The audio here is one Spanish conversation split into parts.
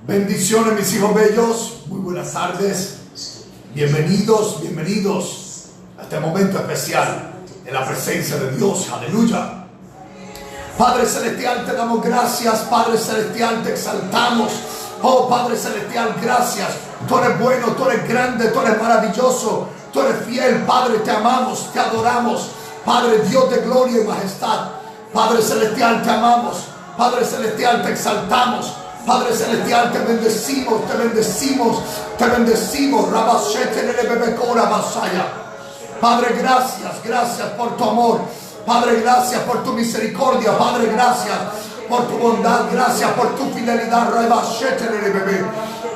Bendiciones, mis hijos bellos. Muy buenas tardes. Bienvenidos a este momento especial en la presencia de Dios. Aleluya. Padre Celestial, te damos gracias. Padre Celestial, te exaltamos. Oh Padre Celestial, gracias. Tú eres bueno, tú eres grande, tú eres maravilloso, tú eres fiel. Padre, te amamos, te adoramos. Padre, Dios de gloria y majestad. Padre Celestial, te amamos. Padre Celestial, te exaltamos. Padre Celestial, te bendecimos, te bendecimos, te bendecimos. Padre, gracias por tu amor. Padre, gracias por tu misericordia. Padre, gracias por tu bondad. Gracias por tu fidelidad.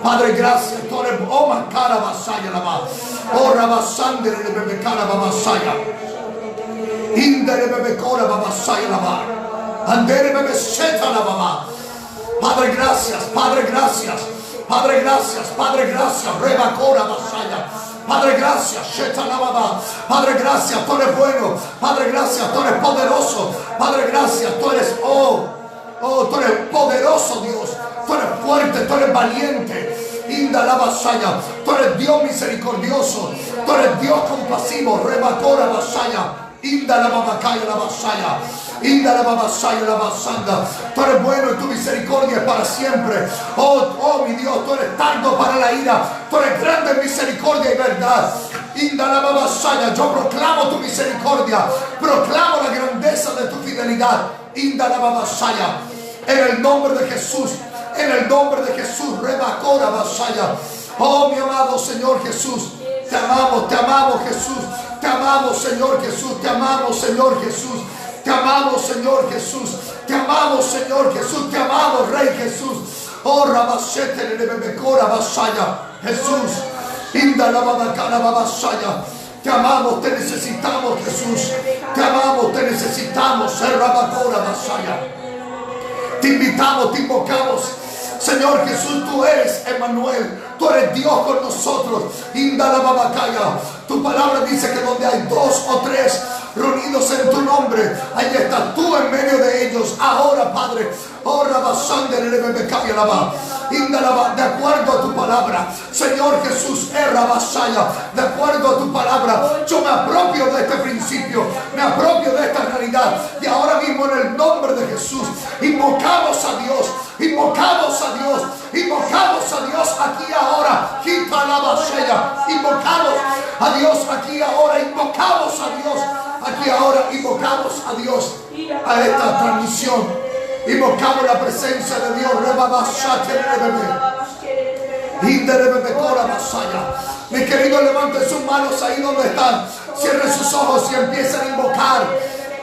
Padre, gracias. Oh, Macara Basaya Lama. Oh, Rabasande Bebe Cara Babasaya. Indere Bebe Cora Babasaya Lama. Andere Bebe Seta la Baba. Padre, gracias, Padre, gracias, Padre, gracias, Padre, gracias, Reba Cora Basaya. Padre, gracias, Shetanababa. Padre, gracias, tú eres bueno. Padre, gracias, tú eres poderoso. Padre, gracias, tú eres, tú eres poderoso, Dios. Tú eres fuerte, tú eres valiente. Inda la Basaya. Tú eres Dios misericordioso. Tú eres Dios compasivo. Reba Cora Basaya. Inda la Babacaya la Basaya. Inda la Babasaya la Basanda. Tú eres bueno y tu misericordia es para siempre. Oh mi Dios, tú eres tardo para la ira. Tú eres grande en misericordia y verdad. Inda la Babasaya. Yo proclamo tu misericordia. Proclamo la grandeza de tu fidelidad. Inda la Babasaya. En el nombre de Jesús. En el nombre de Jesús. Rebacora Basaya. Oh mi amado Señor Jesús. Te amamos Jesús. Te amamos, Señor Jesús. Te amamos, Señor Jesús. Te amamos, Señor Jesús. Te amamos, Señor Jesús. Te amamos, Rey Jesús. Oh, Rabashete de Bebecora Basaya. Jesús. Inda la Babacana Babasaya. Te amamos, te necesitamos, Jesús. Te amamos, te necesitamos. Rabacora Basaya. Te invitamos, te invocamos. Señor Jesús, tú eres Emmanuel. Tú eres Dios con nosotros. Inda la Babacaya. Tu palabra dice que donde hay 2 o 3 reunidos en tu nombre, ahí estás tú en medio de ellos. Ahora, Padre, de acuerdo a tu palabra, Señor Jesús, de acuerdo a tu palabra, yo me apropio de este principio, me apropio de esta realidad, y ahora mismo en el nombre de Jesús invocamos a Dios, invocamos a Dios, invocamos a Dios aquí ahora. Quita la basella, invocamos a Dios aquí ahora, invocamos a Dios aquí ahora, invocamos a Dios a esta transmisión. Invocamos la presencia de Dios. Mi querido, levanten sus manos ahí donde están. Cierren sus ojos y empiecen a invocar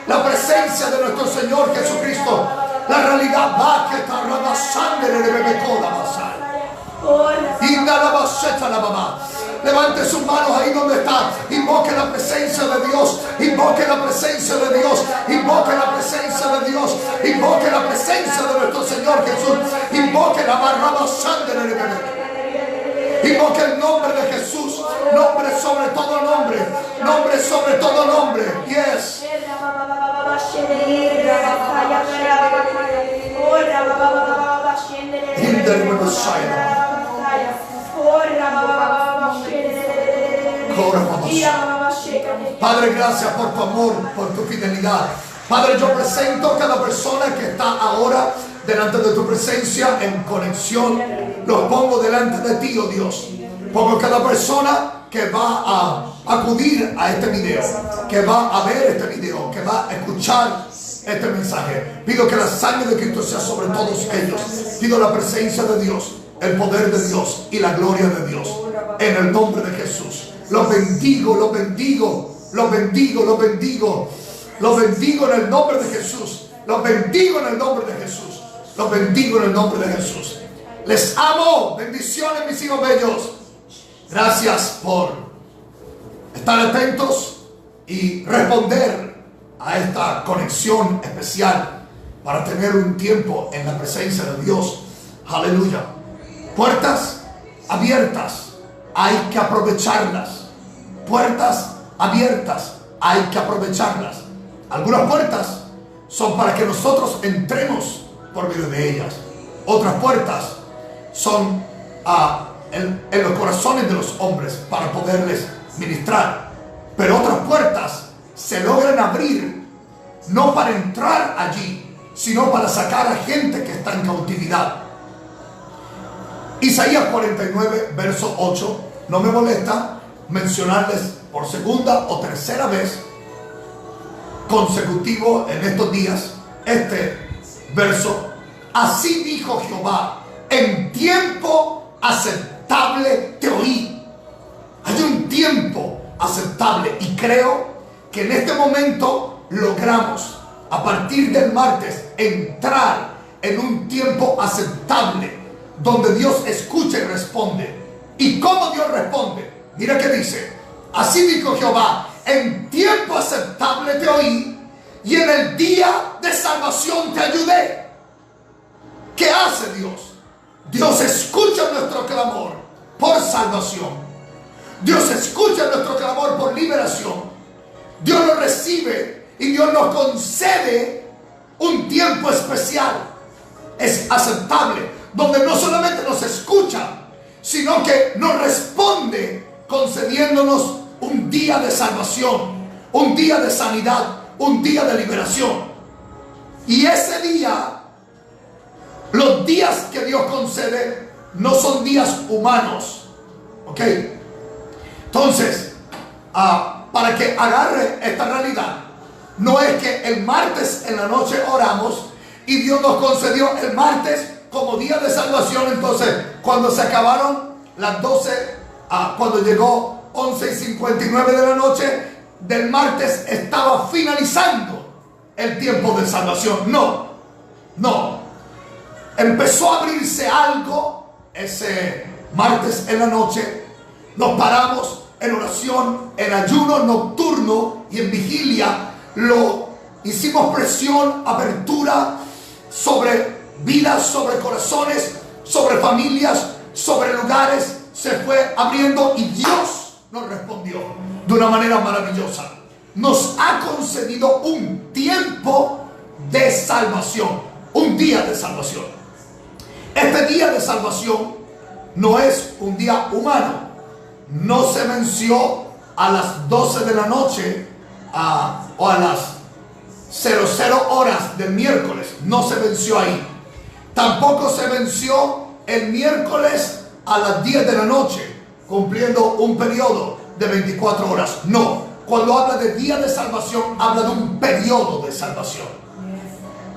la presencia de nuestro Señor Jesucristo. La realidad va que está rabasando de Bebecola Basaya. Levante sus manos ahí donde está. Invoque la presencia de Dios. Invoque la presencia de Dios. Invoque la presencia de Dios. Invoque la presencia de nuestro Señor Jesús. Invoque la barraba sangre de bebé. Invoque el nombre de Jesús. Nombre sobre todo nombre. Nombre sobre todo nombre. Yes. In the name of Padre, gracias por tu amor, por tu fidelidad. Padre, yo presento cada persona que está ahora delante de tu presencia en conexión. Los pongo delante de ti, oh Dios. Pongo cada persona que va a acudir a este video, que va a ver este video, que va a escuchar este mensaje. Pido que la sangre de Cristo sea sobre todos ellos. Pido la presencia de Dios, el poder de Dios y la gloria de Dios. En el nombre de Jesús. Los bendigo, los bendigo, los bendigo, los bendigo. Los bendigo en el nombre de Jesús. Los bendigo en el nombre de Jesús. Los bendigo en el nombre de Jesús. Les amo. Bendiciones, mis hijos bellos. Gracias por estar atentos y responder a esta conexión especial para tener un tiempo en la presencia de Dios. Aleluya. Puertas abiertas. Hay que aprovecharlas. Puertas abiertas. Hay que aprovecharlas. Algunas puertas son para que nosotros entremos por medio de ellas. Otras puertas son en los corazones de los hombres para poderles ministrar. Pero otras puertas se logran abrir no para entrar allí, sino para sacar a gente que está en cautividad. Isaías 49, verso 8. No me molesta mencionarles por segunda o tercera vez consecutivo en estos días este verso. Así dijo Jehová: en tiempo aceptable te oí. Hay un tiempo aceptable y creo que en este momento logramos a partir del martes entrar en un tiempo aceptable donde Dios escucha y responde. ¿Y cómo Dios responde? Mira que dice: así dijo Jehová, en tiempo aceptable te oí y en el día de salvación te ayudé. ¿Qué hace Dios? Dios escucha nuestro clamor por salvación. Dios escucha nuestro clamor por liberación. Dios lo recibe y Dios nos concede un tiempo especial. Es aceptable, donde no solamente nos escucha, sino que nos responde concediéndonos un día de salvación, un día de sanidad, un día de liberación. Y ese día, los días que Dios concede no son días humanos, ¿ok? Entonces, para que agarre esta realidad, no es que el martes en la noche oramos y Dios nos concedió el martes como día de salvación. Entonces, cuando se acabaron las 12, cuando llegó 11:59 de la noche del martes, estaba finalizando el tiempo de salvación. No. Empezó a abrirse algo ese martes en la noche. Nos paramos en oración, en ayuno nocturno y en vigilia. Hicimos presión, apertura sobre vidas, sobre corazones, sobre familias, sobre lugares. Se fue abriendo y Dios nos respondió de una manera maravillosa. Nos ha concedido un tiempo de salvación, un día de salvación. Este día de salvación no es un día humano. No se venció a las 12 de la noche o a las 00 horas del miércoles. No se venció ahí. Tampoco se venció el miércoles a las 10 de la noche, cumpliendo un periodo de 24 horas. No. Cuando habla de día de salvación, habla de un periodo de salvación.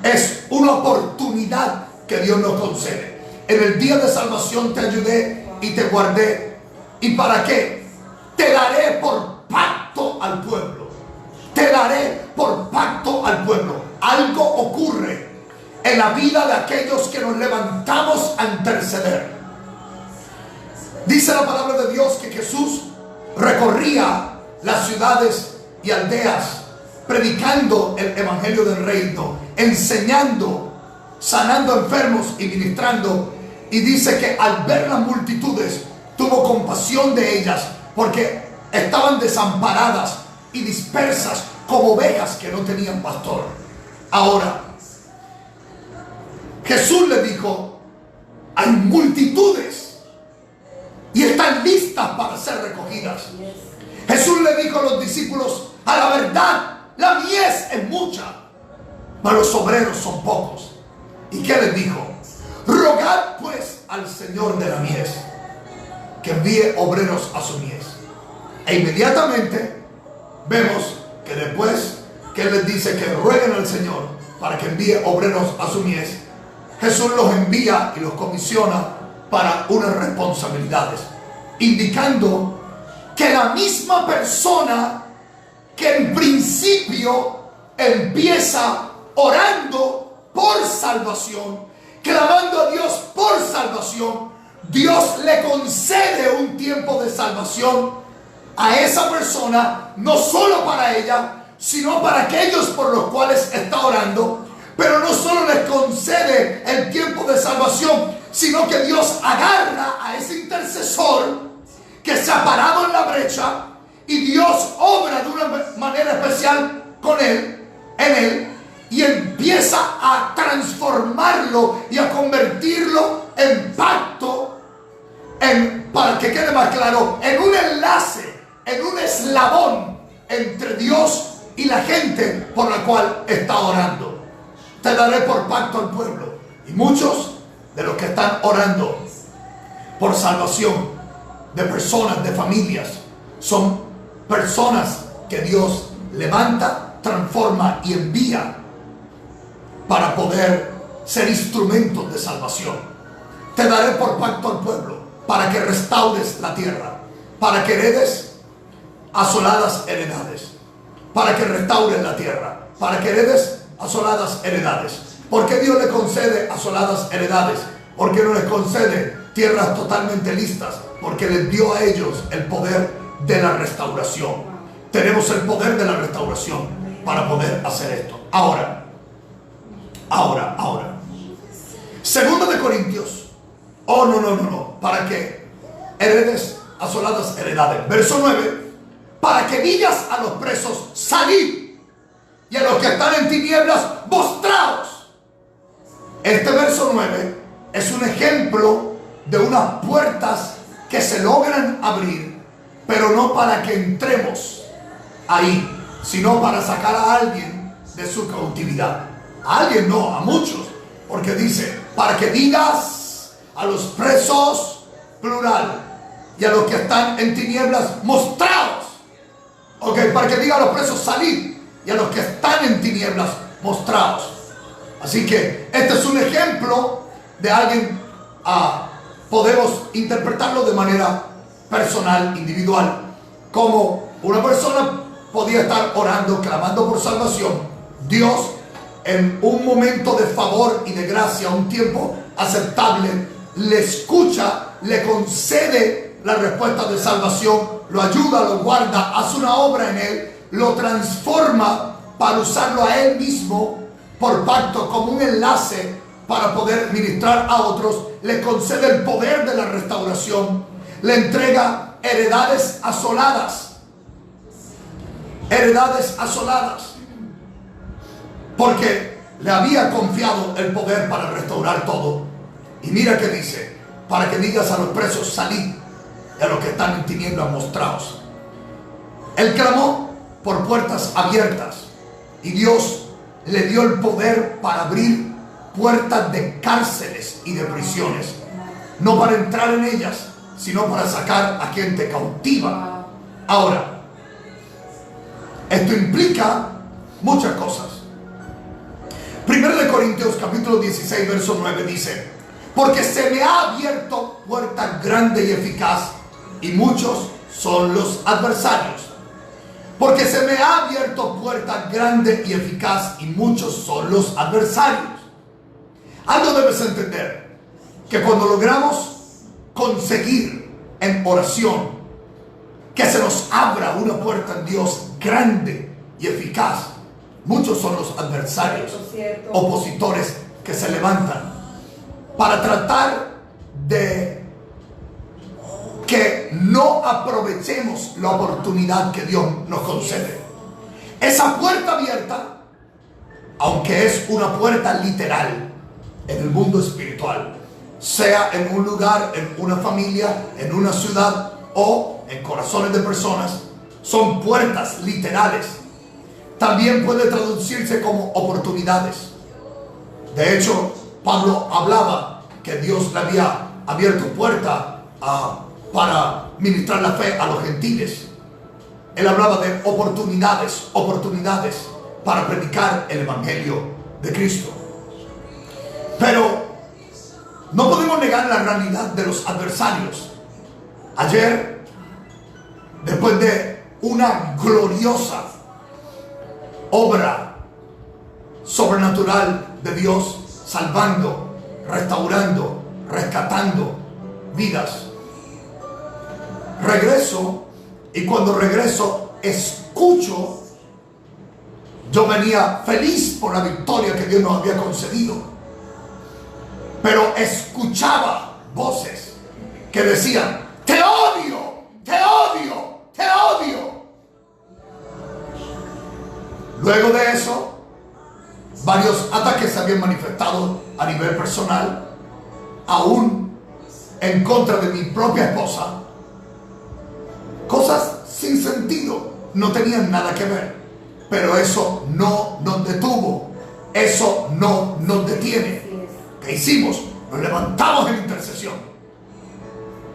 Es una oportunidad que Dios nos concede. En el día de salvación te ayudé y te guardé. ¿Y para qué? Te daré por pacto al pueblo. Te daré por pacto al pueblo. Algo ocurre en la vida de aquellos que nos levantamos a interceder. Dice la palabra de Dios que Jesús recorría las ciudades y aldeas predicando el evangelio del reino, enseñando, sanando enfermos y ministrando. Y dice que al ver las multitudes tuvo compasión de ellas, porque estaban desamparadas y dispersas como ovejas que no tenían pastor. Ahora, Jesús le dijo: hay multitudes y están listas para ser recogidas. Jesús le dijo a los discípulos: a la verdad, la mies es mucha, pero los obreros son pocos. ¿Y qué les dijo? Rogad pues al Señor de la mies que envíe obreros a su mies. E inmediatamente vemos que después que Él les dice que rueguen al Señor para que envíe obreros a su mies, Jesús los envía y los comisiona para unas responsabilidades, indicando que la misma persona que en principio empieza orando por salvación, clamando a Dios por salvación, Dios le concede un tiempo de salvación a esa persona, no solo para ella, sino para aquellos por los cuales está orando. Pero no solo les concede el tiempo de salvación, sino que Dios agarra a ese intercesor que se ha parado en la brecha, y Dios obra de una manera especial con él, en él, y empieza a transformarlo y a convertirlo en pacto que quede más claro, en un enlace, en un eslabón entre Dios y la gente por la cual está orando. Te daré por pacto al pueblo. Y muchos de los que están orando por salvación de personas, de familias, son personas que Dios levanta, transforma y envía para poder ser instrumentos de salvación. Te daré por pacto al pueblo, para que restaures la tierra, para que heredes asoladas heredades, para que restaures la tierra, para que heredes asoladas heredades. ¿Por qué Dios le concede asoladas heredades? ¿Por qué no les concede tierras totalmente listas? Porque les dio a ellos el poder de la restauración. Tenemos el poder de la restauración para poder hacer esto. Ahora. Segundo de Corintios. No. Para que heredes asoladas heredades. Verso 9. Para que digas a los presos, salid, y a los que están en tinieblas, mostraos. Este verso 9 es un ejemplo de unas puertas que se logran abrir, pero no para que entremos ahí, sino para sacar a alguien de su cautividad. A alguien no, a muchos, porque dice, para que digas a los presos, plural, y a los que están en tinieblas, mostraos. Ok, para que diga a los presos, salid, y a los que están en tinieblas, mostraos. Así que este es un ejemplo de alguien, podemos interpretarlo de manera personal, individual, como una persona podía estar orando, clamando por salvación. Dios, en un momento de favor y de gracia, un tiempo aceptable, le escucha, le concede la respuesta de salvación, lo ayuda, lo guarda, hace una obra en él, lo transforma para usarlo a él mismo por pacto, como un enlace para poder ministrar a otros, le concede el poder de la restauración, le entrega heredades asoladas, porque le había confiado el poder para restaurar todo. Y mira que dice, para que digas a los presos, salid, y a los que están en tinieblas, mostraos. Él clamó por puertas abiertas, y Dios le dio el poder para abrir puertas de cárceles y de prisiones, no para entrar en ellas, sino para sacar a gente cautiva. Ahora, esto implica muchas cosas. 1 Corintios capítulo 16 verso 9 dice, porque se me ha abierto puerta grande y eficaz, y muchos son los adversarios. Porque se me ha abierto puerta grande y eficaz, y muchos son los adversarios. Algo debes entender, que cuando logramos conseguir en oración que se nos abra una puerta en Dios grande y eficaz, muchos son los adversarios, opositores que se levantan para tratar de que no aprovechemos la oportunidad que Dios nos concede. Esa puerta abierta, aunque es una puerta literal en el mundo espiritual, sea en un lugar, en una familia, en una ciudad o en corazones de personas, son puertas literales. También puede traducirse como oportunidades. De hecho, Pablo hablaba que Dios le había abierto puerta para ministrar la fe a los gentiles. Él hablaba de oportunidades para predicar el evangelio de Cristo. Pero no podemos negar la realidad de los adversarios. Ayer, después de una gloriosa obra sobrenatural de Dios, salvando, restaurando, rescatando vidas, regreso, y cuando regreso escucho, yo venía feliz por la victoria que Dios nos había concedido, pero escuchaba voces que decían, te odio, te odio, te odio. Luego de eso, varios ataques se habían manifestado a nivel personal, aún en contra de mi propia esposa, sin sentido no tenían nada que ver. Pero eso no nos detuvo. Eso no nos detiene. ¿Qué hicimos? Nos levantamos en intercesión.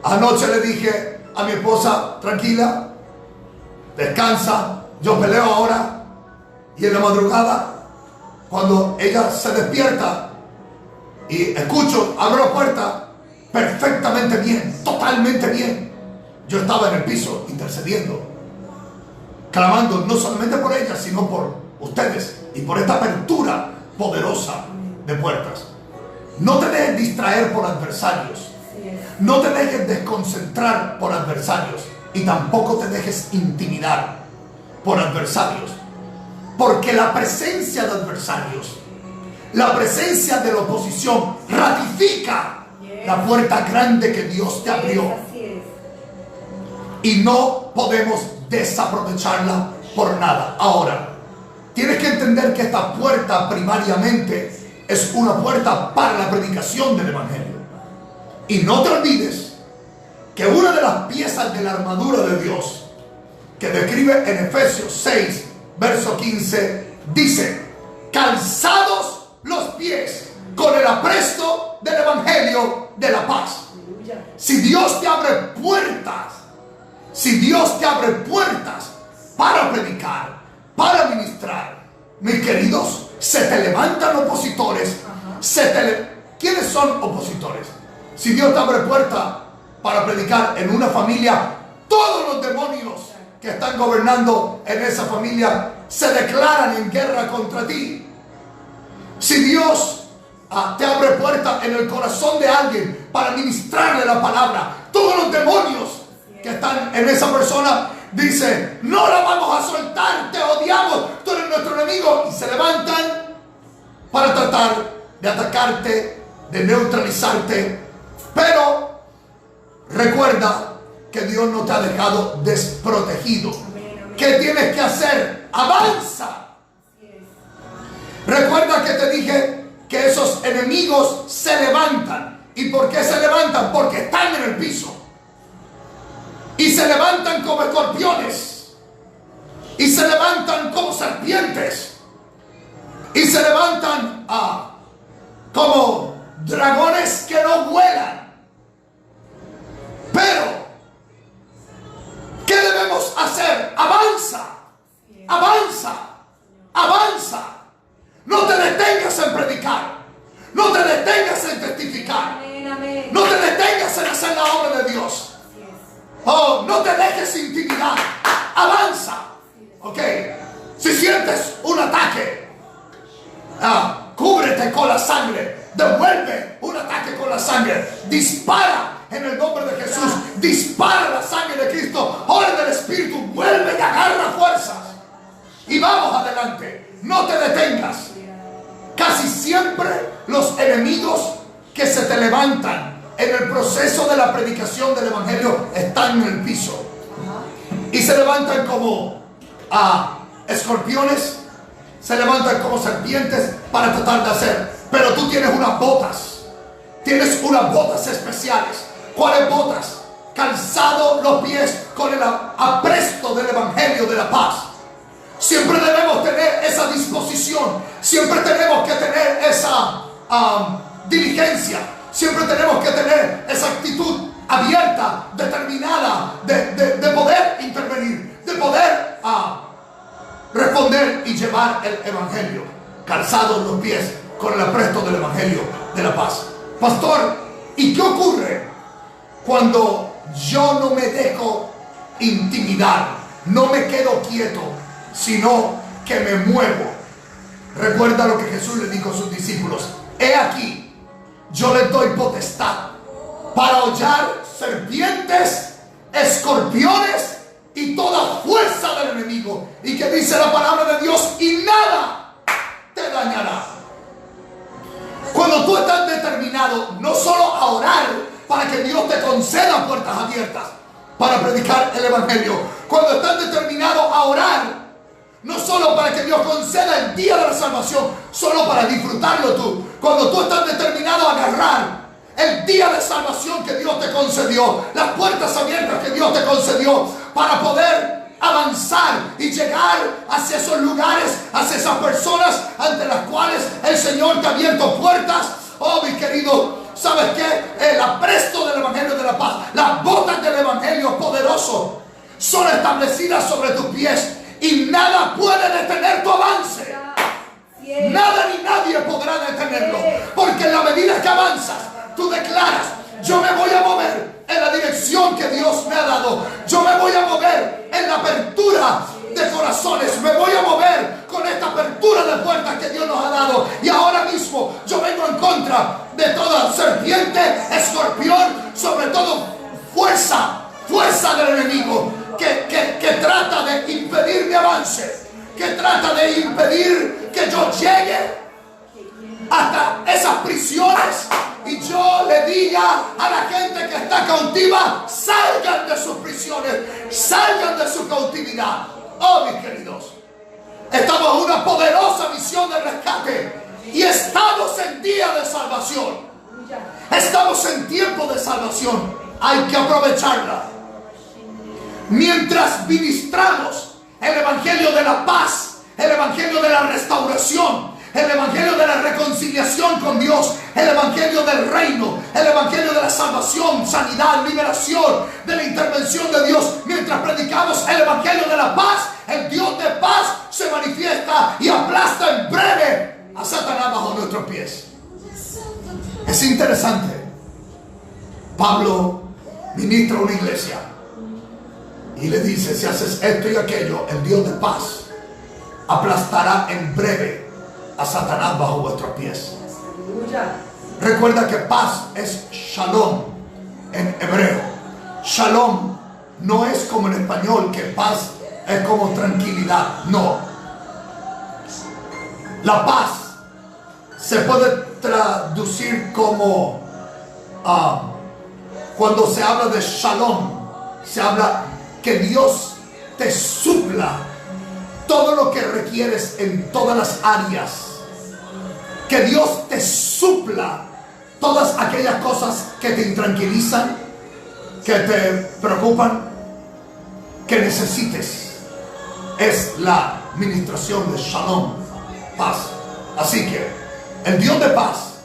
Anoche le dije a mi esposa, tranquila, descansa, yo peleo ahora. Y en la madrugada, cuando ella se despierta y escucho, abro la puerta, perfectamente bien, totalmente bien. Yo estaba en el piso intercediendo, clamando no solamente por ella, sino por ustedes y por esta apertura poderosa de puertas. No te dejes distraer por adversarios. No te dejes desconcentrar por adversarios. Y tampoco te dejes intimidar por adversarios. Porque la presencia de adversarios, la presencia de la oposición, ratifica la puerta grande que Dios te abrió. Y no podemos desaprovecharla por nada. Ahora, tienes que entender que esta puerta primariamente es una puerta para la predicación del Evangelio. Y no te olvides que una de las piezas de la armadura de Dios que describe en Efesios 6, verso 15, dice: calzados los pies con el apresto del Evangelio de la paz. Si Dios te abre puertas, si Dios te abre puertas para predicar, para ministrar, mis queridos, se te levantan opositores. ¿Quiénes son opositores? Si Dios te abre puerta para predicar en una familia, todos los demonios que están gobernando en esa familia se declaran en guerra contra ti. Si Dios te abre puerta en el corazón de alguien para ministrarle la palabra, todos los demonios que están en esa persona dicen: no la vamos a soltar, te odiamos, tú eres nuestro enemigo, y se levantan para tratar de atacarte, de neutralizarte. Pero recuerda que Dios no te ha dejado desprotegido. ¿Qué tienes que hacer? Avanza. Recuerda que te dije que esos enemigos se levantan. ¿Y por qué se levantan? Porque están en el piso. Y se levantan como escorpiones. Y se levantan como serpientes. Y se levantan como dragones que no vuelan. Pero, ¿qué debemos hacer? Avanza, avanza, avanza. No te detengas en predicar. No te detengas en testificar. No te detengas en hacer la obra de Dios. Oh, no te dejes intimidar. Avanza. Ok. Si sientes un ataque, cúbrete con la sangre. Devuelve un ataque con la sangre. Dispara en el nombre de Jesús. Dispara la sangre de Cristo. Ora del Espíritu. Vuelve y agarra fuerzas. Y vamos adelante. No te detengas. Casi siempre los enemigos que se te levantan en el proceso de la predicación del Evangelio están en el piso. Y se levantan como escorpiones. Se levantan como serpientes para tratar de hacer. Pero tú tienes unas botas. Tienes unas botas especiales. ¿Cuáles botas? Calzado los pies con el apresto del Evangelio de la paz. Siempre debemos tener esa disposición. Siempre tenemos que tener esa diligencia. Siempre tenemos que tener esa actitud abierta, determinada de poder intervenir, de poder responder y llevar el Evangelio. Calzados los pies con el apresto del Evangelio de la paz. Pastor, ¿y qué ocurre cuando yo no me dejo intimidar? No me quedo quieto, sino que me muevo. Recuerda lo que Jesús le dijo a sus discípulos: he aquí, yo les doy potestad para hollar serpientes, escorpiones y toda fuerza del enemigo. Y que dice la palabra de Dios: y nada te dañará. Cuando tú estás determinado no solo a orar para que Dios te conceda puertas abiertas para predicar el Evangelio, cuando estás determinado a orar no solo para que Dios conceda el día de la salvación, solo para disfrutarlo tú, cuando tú estás determinado a agarrar el día de salvación que Dios te concedió, las puertas abiertas que Dios te concedió, para poder avanzar y llegar hacia esos lugares, hacia esas personas ante las cuales el Señor te ha abierto puertas. Oh, mi querido, ¿sabes qué? El apresto del Evangelio de la paz, las botas del Evangelio poderoso son establecidas sobre tus pies y nada puede detener tu avance. Nada ni nadie podrá detenerlo, porque en la medida que avanzas, tú declaras: yo me voy a mover en la dirección que Dios me ha dado. Yo me voy a mover en la apertura de corazones. Me voy a mover con esta apertura de puertas que Dios nos ha dado. Y ahora mismo yo vengo en contra de toda serpiente, escorpión, sobre todo fuerza del enemigo que trata de impedir mi avance, que trata de impedir que yo llegue hasta esas prisiones y yo le diga a la gente que está cautiva: salgan de sus prisiones, salgan de su cautividad. Oh, mis queridos, estamos en una poderosa misión de rescate y estamos en día de salvación. Estamos en tiempo de salvación. Hay que aprovecharla. Mientras ministramos el evangelio de la paz, el evangelio de la restauración, el evangelio de la reconciliación con Dios, el evangelio del reino, el evangelio de la salvación, sanidad, liberación, de la intervención de Dios, mientras predicamos el evangelio de la paz, el Dios de paz se manifiesta y aplasta en breve a Satanás bajo nuestros pies. Es interesante. Pablo ministra una iglesia y le dice: si haces esto y aquello, el Dios de paz aplastará en breve a Satanás bajo vuestros pies. Recuerda que paz es shalom en hebreo. Shalom no es como en español, que paz es como tranquilidad. No. La paz se puede traducir como cuando se habla de shalom, se habla que Dios te supla todo lo que requieres en todas las áreas. Que Dios te supla todas aquellas cosas que te intranquilizan, que te preocupan, que necesites. Es la ministración de shalom, paz. Así que el Dios de paz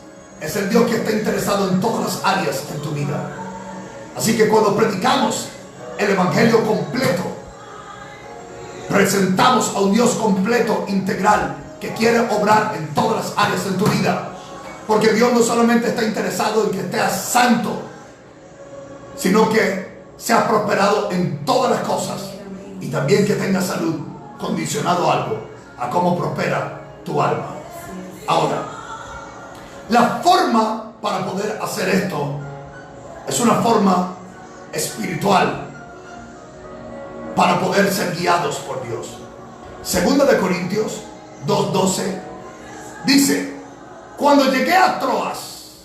es el Dios que está interesado en todas las áreas de tu vida. Así que cuando predicamos el evangelio completo, presentamos a un Dios completo, integral, que quiere obrar en todas las áreas de tu vida. Porque Dios no solamente está interesado en que seas santo, sino que seas prosperado en todas las cosas y también que tengas salud, condicionado algo a cómo prospera tu alma. Ahora, la forma para poder hacer esto es una forma espiritual para poder ser guiados por Dios. Segunda de Corintios 2:12 dice: cuando llegué a Troas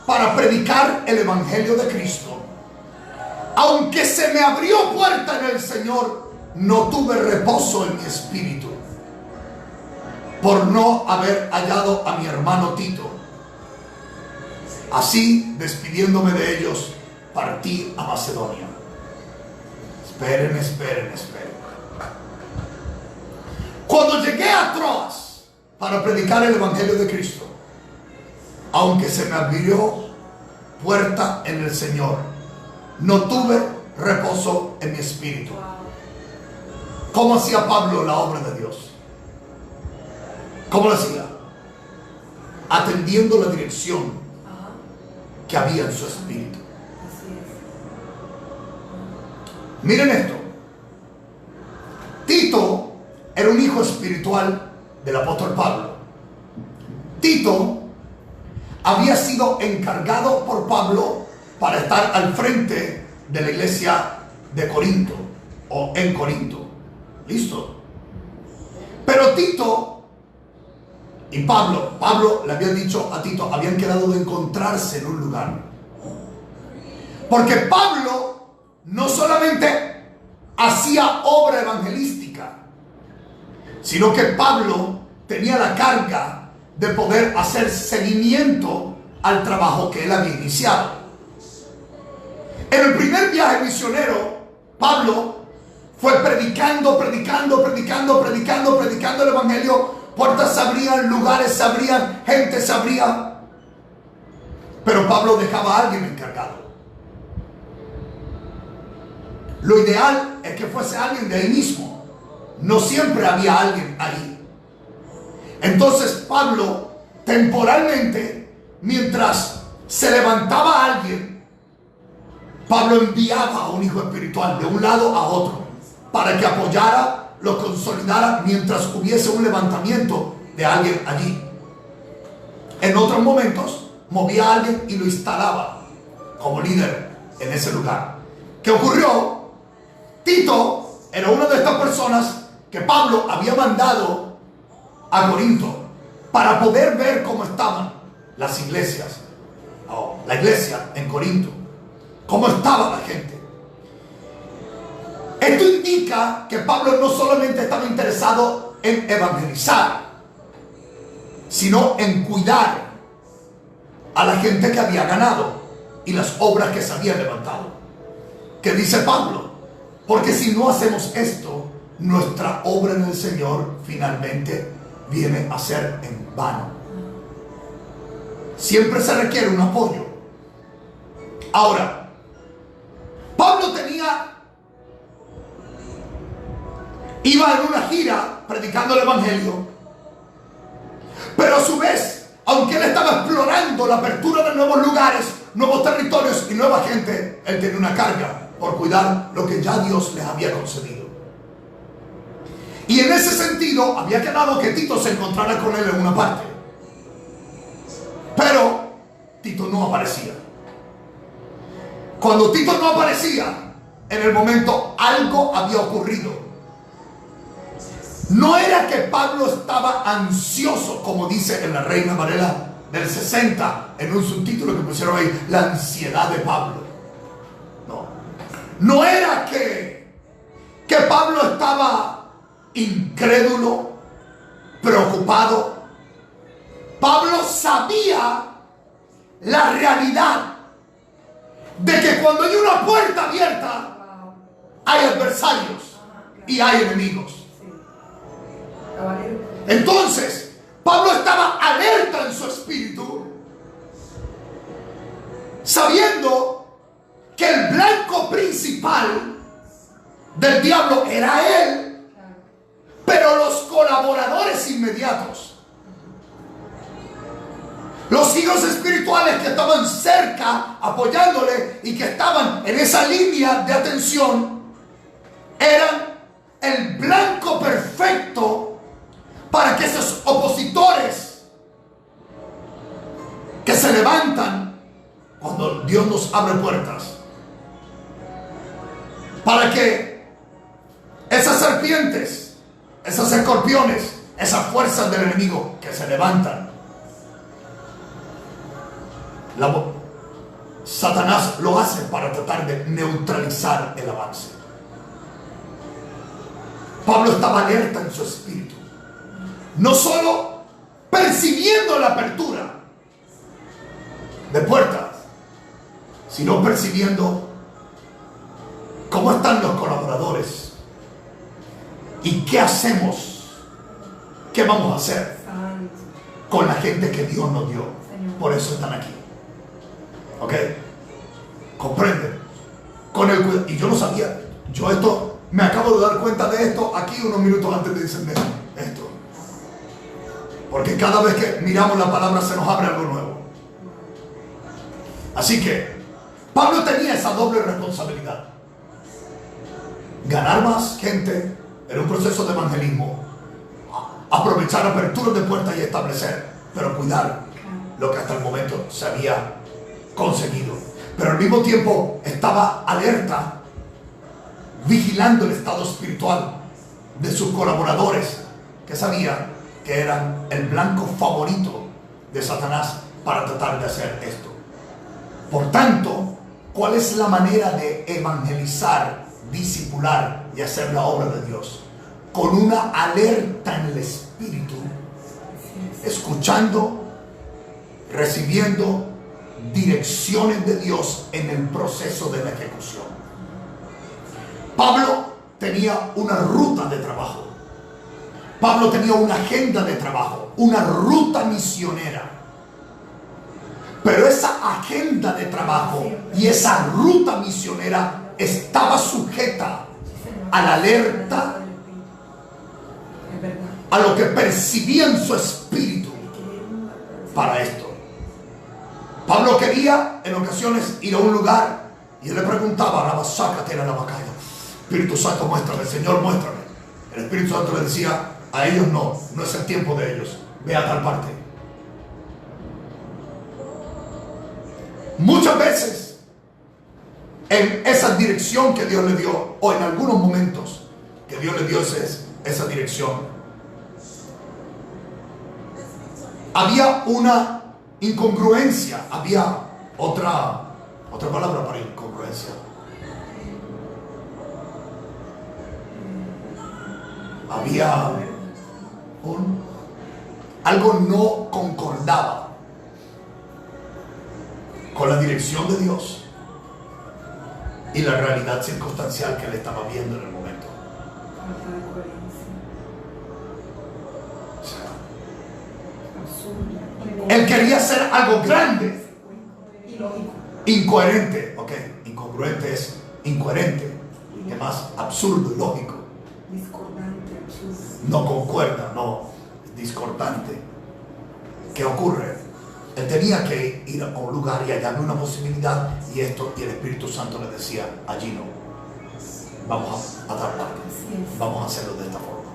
para predicar el evangelio de Cristo, aunque se me abrió puerta en el Señor, no tuve reposo en mi espíritu por no haber hallado a mi hermano Tito. Así, despidiéndome de ellos, partí a Macedonia. Esperen. Cuando llegué a Troas para predicar el evangelio de Cristo, aunque se me abrió puerta en el Señor, no tuve reposo en mi espíritu. ¿Cómo hacía Pablo la obra de Dios? ¿Cómo lo hacía? Atendiendo la dirección que había en su espíritu. Miren esto. Tito era un hijo espiritual del apóstol Pablo. Tito había sido encargado por Pablo para estar al frente de la iglesia de Corinto o en Corinto. ¿Listo? Pero Tito y Pablo le había dicho a Tito, habían quedado de encontrarse en un lugar. Porque Pablo no solamente hacía obra evangelística, sino que Pablo tenía la carga de poder hacer seguimiento al trabajo que él había iniciado. En el primer viaje misionero, Pablo fue predicando el evangelio. Puertas se abrían, lugares se abrían, gente se abría. Pero Pablo dejaba a alguien encargado. Lo ideal es que fuese alguien de ahí mismo. No siempre había alguien ahí. Entonces Pablo, temporalmente, mientras se levantaba alguien, Pablo enviaba a un hijo espiritual de un lado a otro para que apoyara, lo consolidara mientras hubiese un levantamiento de alguien allí. En otros momentos movía a alguien y lo instalaba como líder en ese lugar. ¿Qué ocurrió? Tito era una de estas personas que Pablo había mandado a Corinto para poder ver cómo estaban las iglesias, la iglesia en Corinto, cómo estaba la gente. Esto indica que Pablo no solamente estaba interesado en evangelizar, sino en cuidar a la gente que había ganado y las obras que se habían levantado. ¿Qué dice Pablo? Porque si no hacemos esto, nuestra obra en el Señor finalmente viene a ser en vano. Siempre se requiere un apoyo. Ahora, Pablo iba en una gira predicando el evangelio, pero a su vez, aunque él estaba explorando la apertura de nuevos lugares, nuevos territorios y nueva gente, él tenía una carga por cuidar lo que ya Dios les había concedido. Y en ese sentido había quedado que Tito se encontrara con él en una parte, pero Tito no aparecía. Cuando Tito no aparecía, en el momento algo había ocurrido. No era que Pablo estaba ansioso, como dice en la Reina Valera del 60, en un subtítulo que pusieron ahí, la ansiedad de Pablo. No era que Pablo estaba incrédulo, preocupado. Pablo sabía la realidad de que cuando hay una puerta abierta, hay adversarios y hay enemigos. Entonces, Pablo estaba alerta en su espíritu, sabiendo que el blanco principal del diablo era él, pero los colaboradores inmediatos, los hijos espirituales que estaban cerca apoyándole y que estaban en esa línea de atención, eran el blanco perfecto para que esos opositores que se levantan cuando Dios nos abre puertas, para que esas serpientes, esos escorpiones, esas fuerzas del enemigo que se levantan, Satanás lo hace para tratar de neutralizar el avance. Pablo estaba alerta en su espíritu, no solo percibiendo la apertura de puertas, sino percibiendo cómo están los colaboradores y qué hacemos, qué vamos a hacer con la gente que Dios nos dio. Por eso están aquí. ¿Ok? ¿Comprenden? Con el cuidado. Y yo no sabía. Yo esto, me acabo de dar cuenta de esto aquí unos minutos antes de encender esto. Porque cada vez que miramos la palabra se nos abre algo nuevo. Así que Pablo tenía esa doble responsabilidad. Ganar más gente en un proceso de evangelismo, aprovechar aperturas de puertas y establecer, pero cuidar lo que hasta el momento se había conseguido. Pero al mismo tiempo estaba alerta, vigilando el estado espiritual de sus colaboradores, que sabían que eran el blanco favorito de Satanás para tratar de hacer esto. Por tanto, ¿cuál es la manera de evangelizar, discipular y hacer la obra de Dios? Con una alerta en el espíritu, escuchando, recibiendo, direcciones de Dios en el proceso de la ejecución. Pablo tenía una ruta de trabajo. Pablo tenía una agenda de trabajo, una ruta misionera. Pero esa agenda de trabajo y esa ruta misionera estaba sujeta a la alerta, a lo que percibía en su espíritu para esto. Pablo quería en ocasiones ir a un lugar y él le preguntaba: sácate la bacalla. Espíritu Santo, muéstrame. Señor, muéstrame. El Espíritu Santo le decía: a ellos no es el tiempo de ellos, ve a tal parte. Muchas veces en esa dirección que Dios le dio, o en algunos momentos que Dios le dio esa dirección, había una incongruencia, había otra palabra para incongruencia. Había algo no concordaba con la dirección de Dios y la realidad circunstancial que él estaba viendo en el momento. O sea, él quería hacer algo grande, incoherente. Ok, incongruente es incoherente, que más absurdo, ilógico. No concuerda, no, discordante. ¿Qué ocurre? Él tenía que ir a un lugar y hallarme una posibilidad, y el Espíritu Santo le decía: allí no, vamos a dar parte, vamos a hacerlo de esta forma.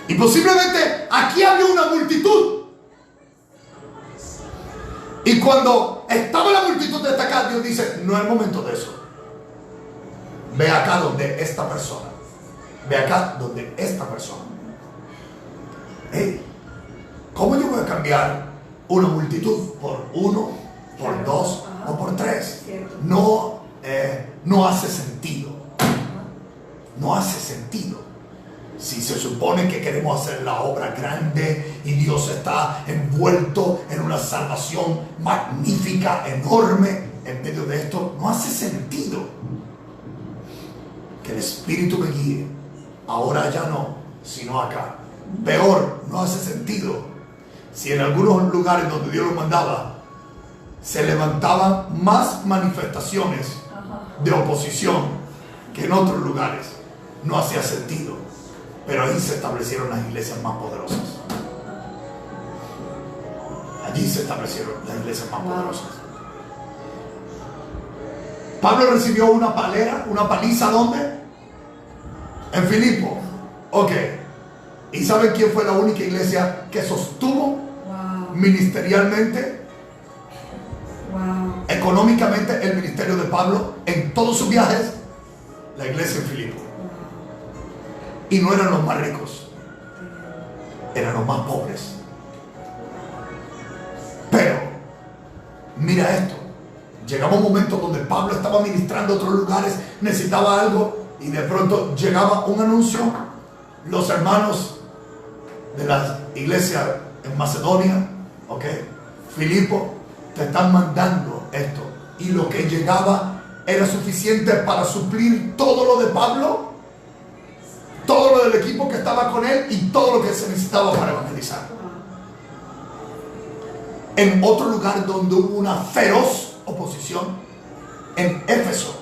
Y posiblemente aquí había una multitud, y cuando estaba la multitud de acá, Dios dice: no es el momento de eso, ve acá donde esta persona, ve acá donde esta persona. Hey, ¿cómo yo voy a cambiar una multitud por uno, por dos o por tres? No hace sentido. No hace sentido. Si se supone que queremos hacer la obra grande y Dios está envuelto en una salvación magnífica, enorme, en medio de esto, no hace sentido que el Espíritu me guíe. Ahora ya no, sino acá. Peor, no hace sentido si en algunos lugares donde Dios los mandaba se levantaban más manifestaciones de oposición que en otros lugares. No hacía sentido. Pero ahí se establecieron las iglesias más poderosas. Allí se establecieron las iglesias más poderosas. Pablo recibió una paliza, ¿dónde? En Filipo. Ok. ¿Y saben quién fue la única iglesia que sostuvo ministerialmente, económicamente, el ministerio de Pablo en todos sus viajes? La iglesia en Filipo. Y no eran los más ricos, eran los más pobres. Pero mira esto, llegaba un momento donde Pablo estaba ministrando a otros lugares, necesitaba algo, y de pronto llegaba un anuncio: los hermanos de la iglesia en Macedonia, ok, Filipo, te están mandando esto. Y lo que llegaba era suficiente para suplir todo lo de Pablo, todo lo del equipo que estaba con él y todo lo que se necesitaba para evangelizar. En otro lugar donde hubo una feroz oposición, en Éfeso,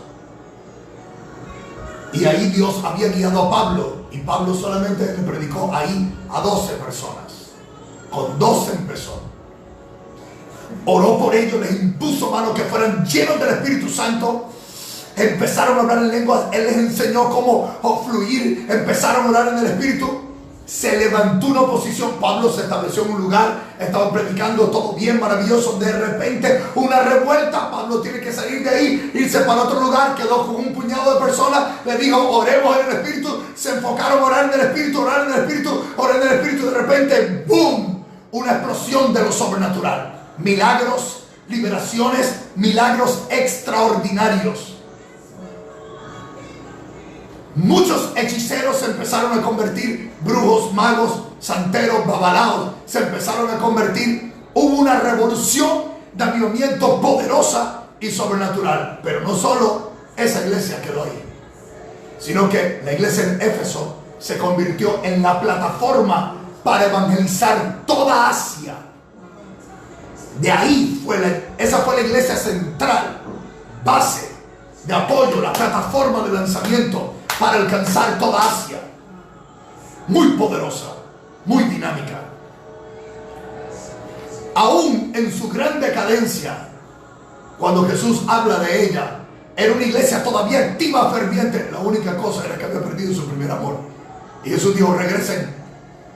y ahí Dios había guiado a Pablo, y Pablo solamente le predicó ahí a 12 personas. Con 12 empezó. Oró por ellos, les impuso mano que fueran llenos del Espíritu Santo. Empezaron a hablar en lenguas, Él les enseñó cómo fluir, empezaron a orar en el Espíritu. Se levantó una oposición, Pablo se estableció en un lugar, estaban predicando todo bien, maravilloso. De repente una revuelta, Pablo tiene que salir de ahí, irse para otro lugar, quedó con un puñado de personas, le dijo: oremos en el Espíritu. Se enfocaron a orar en el Espíritu, orar en el Espíritu, orar en el Espíritu. De repente, ¡boom!, una explosión de lo sobrenatural. Milagros, liberaciones, milagros extraordinarios. Muchos hechiceros se empezaron a convertir, brujos, magos, santeros, babalaos, se empezaron a convertir. Hubo una revolución de avivamiento poderosa y sobrenatural. Pero no solo esa iglesia quedó ahí, sino que la iglesia en Éfeso se convirtió en la plataforma para evangelizar toda Asia. De ahí esa fue la iglesia central, base de apoyo, la plataforma de lanzamiento para alcanzar toda Asia. Muy poderosa, muy dinámica. Aún en su gran decadencia, cuando Jesús habla de ella, era una iglesia todavía activa, ferviente. La única cosa era que había perdido su primer amor. Y Jesús dijo: regresen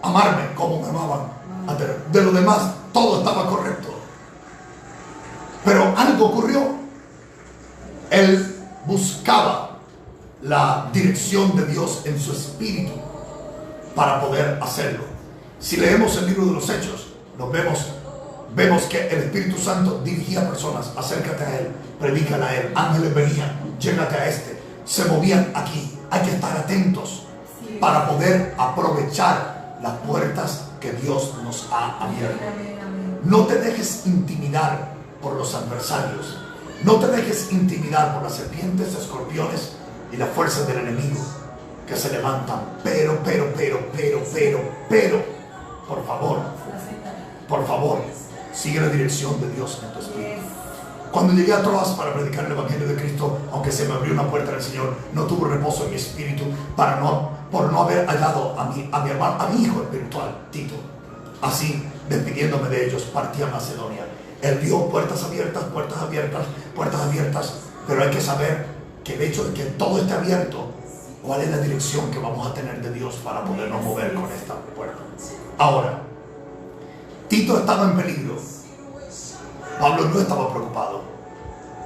a amarme como me amaban antes. De lo demás, todo estaba correcto. Pero algo ocurrió. Él buscaba la dirección de Dios en su espíritu para poder hacerlo. Si leemos el libro de los Hechos, vemos que el Espíritu Santo dirigía a personas: acércate a Él, predícale a Él, ángeles venían, llégate a este, se movían aquí. Hay que estar atentos para poder aprovechar las puertas que Dios nos ha abierto. No te dejes intimidar por los adversarios, no te dejes intimidar por las serpientes, escorpiones y las fuerzas del enemigo que se levantan. Pero, por favor, sigue la dirección de Dios en tu espíritu. Cuando llegué a Troas para predicar el Evangelio de Cristo, aunque se me abrió una puerta del Señor, no tuve reposo en mi espíritu por no haber hallado a mi hijo espiritual, Tito. Así, despidiéndome de ellos, partí a Macedonia. Él vio puertas abiertas, pero hay que saber que el hecho de que todo esté abierto, ¿cuál es la dirección que vamos a tener de Dios para podernos mover con esta puerta? Ahora, Tito estaba en peligro. Pablo no estaba preocupado,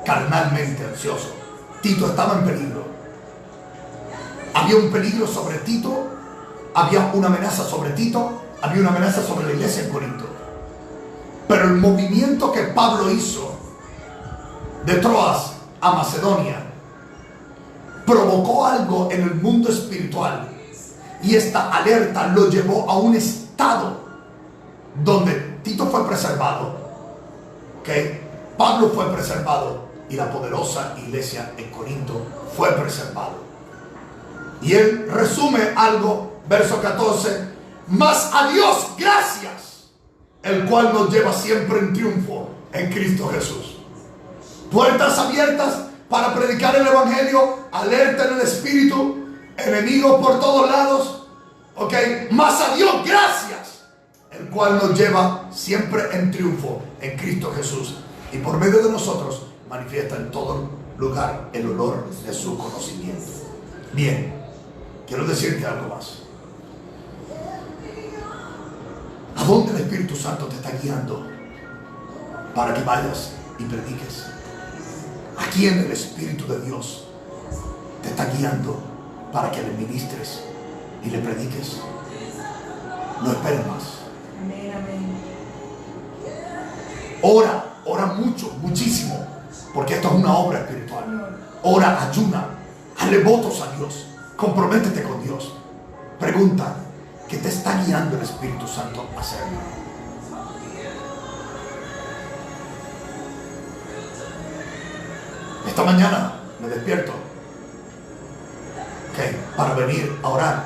carnalmente ansioso. Tito estaba en peligro. Había un peligro sobre Tito, había una amenaza sobre Tito, había una amenaza sobre la iglesia en Corinto. Pero el movimiento que Pablo hizo de Troas a Macedonia provocó algo en el mundo espiritual, y esta alerta lo llevó a un estado donde Tito fue preservado, Pablo fue preservado, y la poderosa iglesia en Corinto fue preservado. Y él resume algo, verso 14: mas a Dios gracias, el cual nos lleva siempre en triunfo en Cristo Jesús. Puertas abiertas para predicar el Evangelio, alerta en el espíritu, enemigos por todos lados, mas a Dios gracias, el cual nos lleva siempre en triunfo en Cristo Jesús, y por medio de nosotros manifiesta en todo lugar el olor de su conocimiento. Bien, quiero decirte algo más. ¿A dónde el Espíritu Santo te está guiando para que vayas y prediques? ¿A quién el Espíritu de Dios te está guiando para que le ministres y le prediques? No esperes más. Ora mucho, muchísimo, porque esto es una obra espiritual. Ora, ayuna, hazle votos a Dios, comprométete con Dios. Pregunta: ¿qué te está guiando el Espíritu Santo a hacer? Esta mañana me despierto para venir a orar,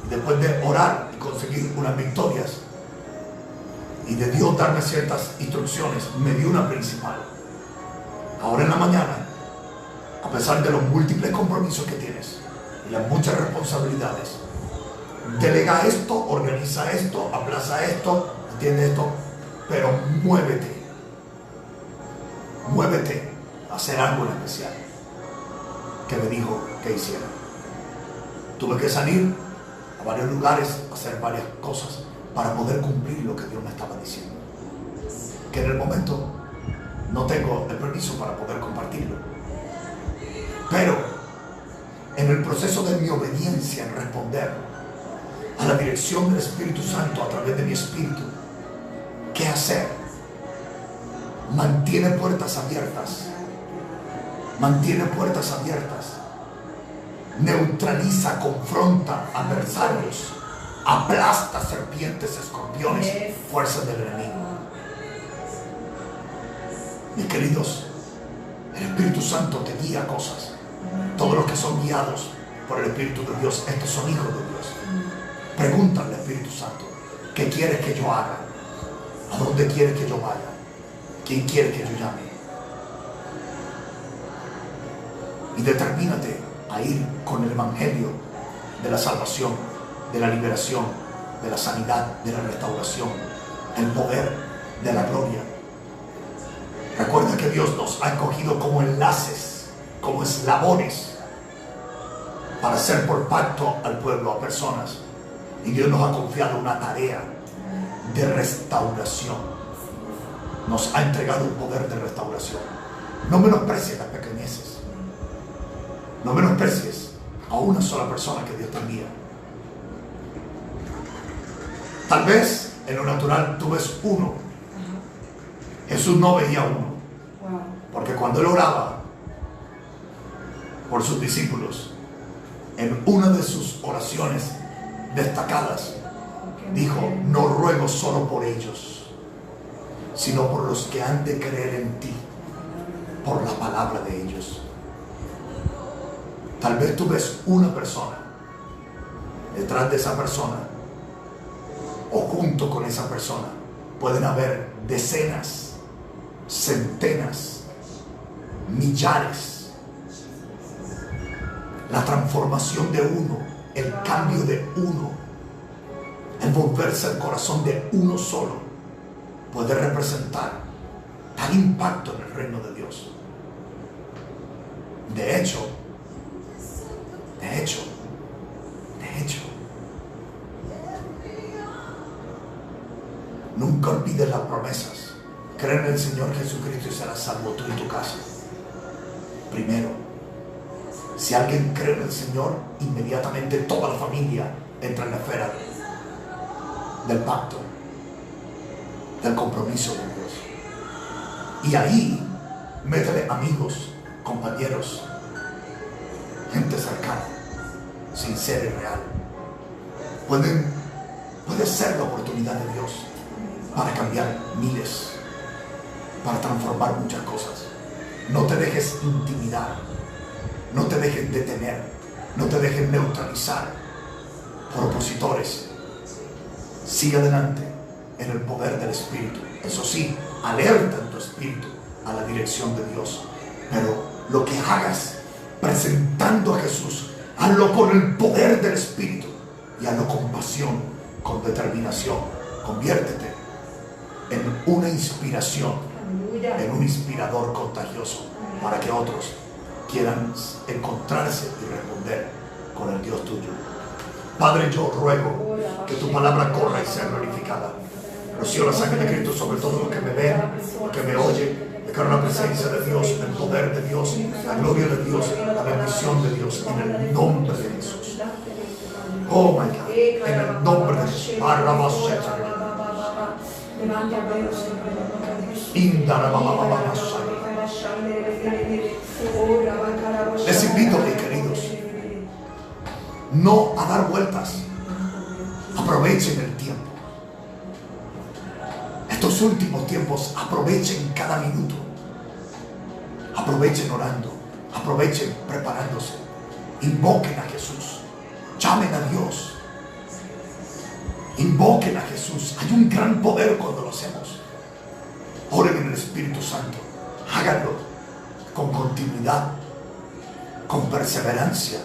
y después de orar y conseguir unas victorias y de Dios darme ciertas instrucciones, me dio una principal. Ahora en la mañana, a pesar de los múltiples compromisos que tienes y las muchas responsabilidades, delega esto, organiza esto, aplaza esto, atiende esto, pero muévete a hacer algo en especial que me dijo que hiciera. Tuve que salir a varios lugares, a hacer varias cosas para poder cumplir lo que Dios me estaba diciendo, que en el momento no tengo el permiso para poder compartirlo, pero en el proceso de mi obediencia en responder a la dirección del Espíritu Santo a través de mi espíritu, ¿qué hacer? Mantiene puertas abiertas, neutraliza, confronta adversarios, aplasta serpientes, escorpiones, fuerzas del enemigo. Mis queridos, el Espíritu Santo te guía a cosas. Todos los que son guiados por el Espíritu de Dios, estos son hijos de Dios. Pregúntale al Espíritu Santo, ¿qué quieres que yo haga? ¿A dónde quieres que yo vaya? ¿Quién quiere que yo llame? Y determínate a ir con el Evangelio de la salvación, de la liberación, de la sanidad, de la restauración, el poder, de la gloria. Recuerda que Dios nos ha escogido como enlaces, como eslabones, para hacer por pacto al pueblo, a personas. Y Dios nos ha confiado una tarea de restauración. Nos ha entregado un poder de restauración. No menosprecies las pequeñeces. No menosprecies a una sola persona que Dios te envía. Tal vez en lo natural tú ves uno. Jesús no veía uno. Porque cuando él oraba por sus discípulos, en una de sus oraciones destacadas, dijo: no ruego solo por ellos, sino por los que han de creer en ti, por la palabra de ellos. Tal vez tú ves una persona. Detrás de esa persona, o junto con esa persona, pueden haber decenas, centenas, millares. La transformación de uno, el cambio de uno, el volverse el corazón de uno solo, puede representar tal impacto en el reino de Dios. De hecho, nunca olvides las promesas. Cree en el Señor Jesucristo y serás salvo tú y tu casa. Primero, si alguien cree en el Señor, inmediatamente toda la familia entra en la esfera del pacto, del compromiso de Dios. Y ahí, métele amigos, compañeros, gente cercana, sincera y real. Puede ser la oportunidad de Dios para cambiar miles, para transformar muchas cosas. No te dejes intimidar, no te dejes detener, no te dejes neutralizar por opositores. Sigue adelante en el poder del Espíritu. Eso sí, alerta en tu espíritu a la dirección de Dios. Pero lo que hagas presentando a Jesús, hazlo con el poder del Espíritu y hazlo con pasión, con determinación. Conviértete en una inspiración, en un inspirador contagioso para que otros quieran encontrarse y responder con el Dios tuyo. Padre, yo ruego que tu palabra corra y sea glorificada. Rocío la sangre de Cristo sobre todos los que me ven, los que me oyen. Declaro la presencia de Dios, el poder de Dios, la gloria de Dios, la bendición de Dios, en el nombre de Jesús. Oh my God, en el nombre de Jesús. Les invito, mis queridos, no a dar vueltas. Aprovechen el tiempo. Estos últimos tiempos, aprovechen cada minuto. Aprovechen orando. Aprovechen preparándose. Invoquen a Jesús. Llamen a Dios. Invoquen a Jesús. Hay un gran poder cuando lo hacemos. Oren en el Espíritu Santo. Háganlo con continuidad, con perseverancia.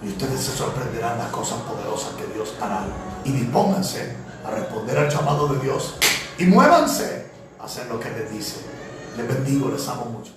Y ustedes se sorprenderán las cosas poderosas que Dios hará. Y dispónganse a responder al llamado de Dios. Y muévanse a hacer lo que les dice. Les bendigo, les amo mucho.